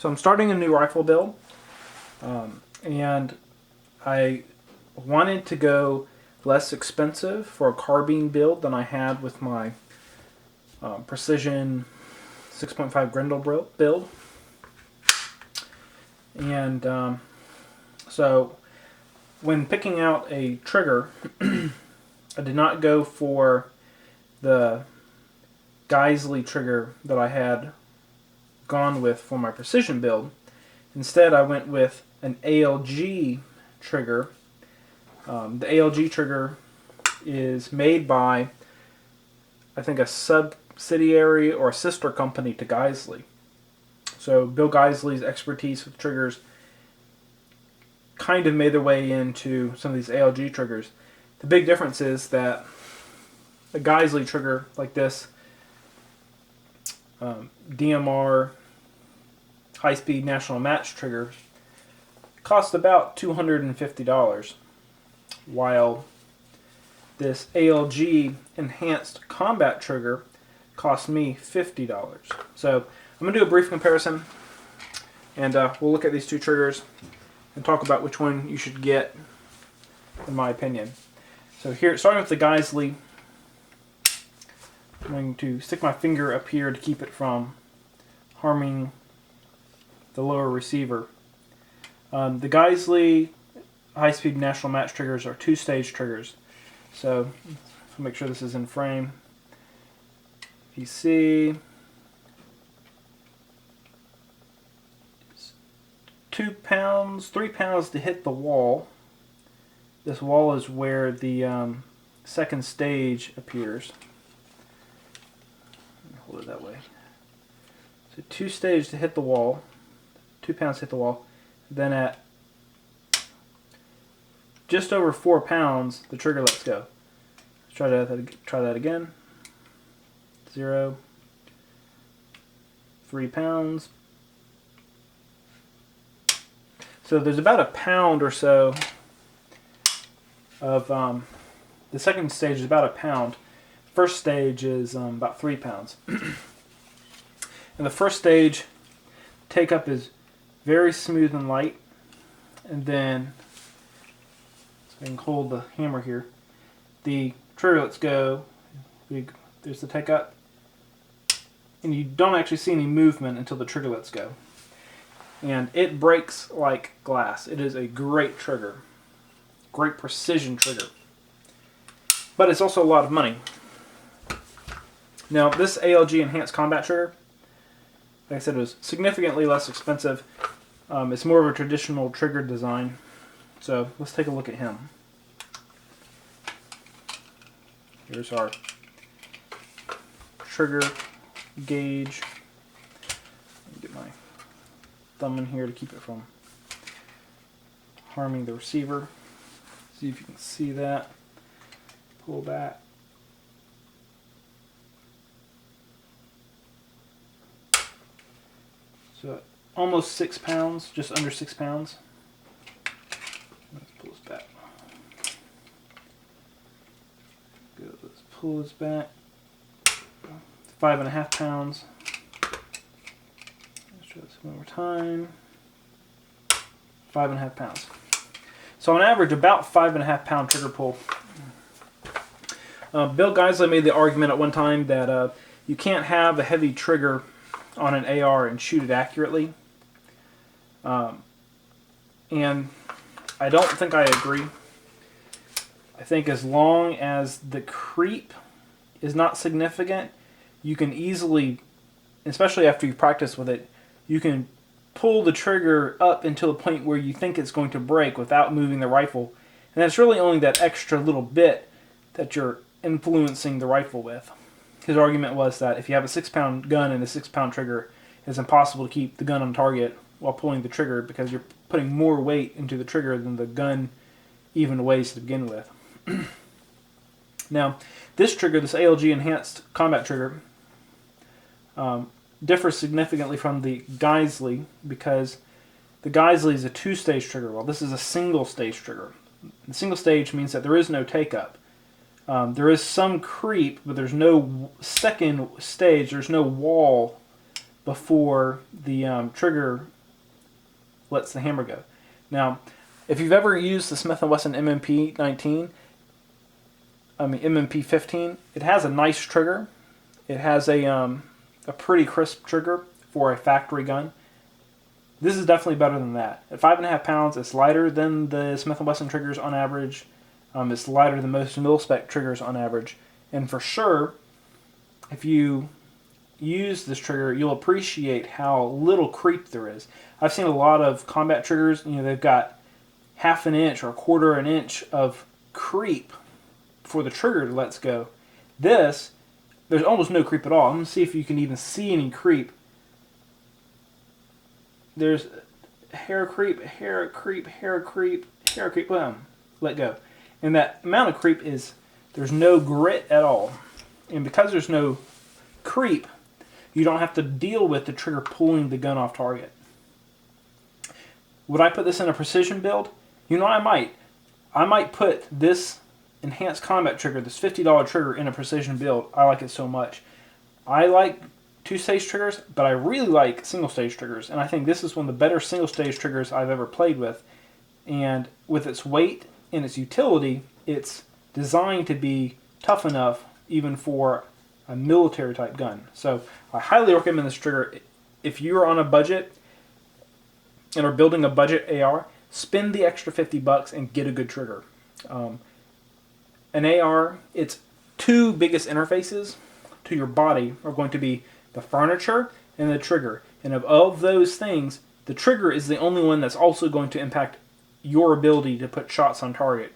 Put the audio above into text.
So I'm starting a new rifle build, and I wanted to go less expensive for a carbine build than I had with my precision 6.5 Grendel build. And so when picking out a trigger, I did not go for the Geissele trigger that I had gone with for my precision build. Instead, I went with an ALG trigger. The ALG trigger is made by, I think, a subsidiary or a sister company to Geissele. So Bill Geissele's expertise with triggers kind of made their way into some of these ALG triggers. The big difference is that a Geissele trigger like this, DMR high-speed national match trigger, cost about $250, while this ALG enhanced combat trigger cost me $50. So I'm going to do a brief comparison, and we'll look at these two triggers and talk about which one you should get, in my opinion. So here, starting with the Geissele, I'm going to stick my finger up here to keep it from harming the lower receiver. The Geissele high-speed national match triggers are two-stage triggers. So I'll make sure this is in frame. If you see, it's 2 pounds, 3 pounds to hit the wall. This wall is where the second stage appears. Hold it that way. So 2 stages to hit the wall, 2 pounds to hit the wall. Then at just over 4 pounds, the trigger lets go. Let's try that again. 0, 3 pounds. So there's about a pound or so of the second stage is about a pound. First stage is about 3 pounds. And the first stage take up is very smooth and light, and then, so I can hold the hammer here, the trigger lets go, there's the take up, and you don't actually see any movement until the trigger lets go. And it breaks like glass. It is a great trigger. Great precision trigger. But it's also a lot of money. Now, this ALG Enhanced Combat trigger, like I said, it was significantly less expensive. It's more of a traditional trigger design. So let's take a look at him. Here's our trigger gauge. Get my thumb in here to keep it from harming the receiver. See if you can see that. Pull back. So almost 6 pounds, just under 6 pounds. Let's pull this back. Good, let's pull this back. 5.5 pounds. Let's try this one more time. 5.5 pounds. So on average, about 5.5 pound trigger pull. Bill Geissele made the argument at one time that you can't have a heavy trigger on an AR and shoot it accurately. And I don't think I agree. I think as long as the creep is not significant, you can easily, especially after you practice with it, you can pull the trigger up until the point where you think it's going to break without moving the rifle. And it's really only that extra little bit that you're influencing the rifle with. His argument was that if you have a 6 pound gun and a 6 pound trigger, it's impossible to keep the gun on target while pulling the trigger because you're putting more weight into the trigger than the gun even weighs to begin with. Now, this trigger, this ALG Enhanced Combat trigger, differs significantly from the Geissele because the Geissele is a 2-stage trigger, while this is a single-stage trigger. The single stage means that there is no take-up. There is some creep, but there's no second stage, there's no wall before the trigger lets the hammer go. Now, if you've ever used the Smith & Wesson MMP 15, it has a nice trigger. It has a pretty crisp trigger for a factory gun. This is definitely better than that. At 5.5 pounds, it's lighter than the Smith & Wesson triggers on average. It's lighter than most Mil-Spec triggers on average. And for sure, if you use this trigger, you'll appreciate how little creep there is. I've seen a lot of combat triggers, they've got 1/2 inch or 1/4 inch of creep before the trigger lets go. There's almost no creep at all. I'm going to see if you can even see any creep. There's hair creep, hair creep, hair creep, hair creep, boom, let go. And that amount of creep there's no grit at all. And because there's no creep, you don't have to deal with the trigger pulling the gun off target. Would I put this in a precision build? I might. I might put this enhanced combat trigger, this $50 trigger, in a precision build. I like it so much. I like 2-stage triggers, but I really like single-stage triggers. And I think this is one of the better single-stage triggers I've ever played with. And with its weight and its utility, it's designed to be tough enough even for a military type gun. So I highly recommend this trigger. If you're on a budget and are building a budget AR, spend the extra $50 and get a good trigger. An AR, its two biggest interfaces to your body are going to be the furniture and the trigger. And of all those things, the trigger is the only one that's also going to impact your ability to put shots on target.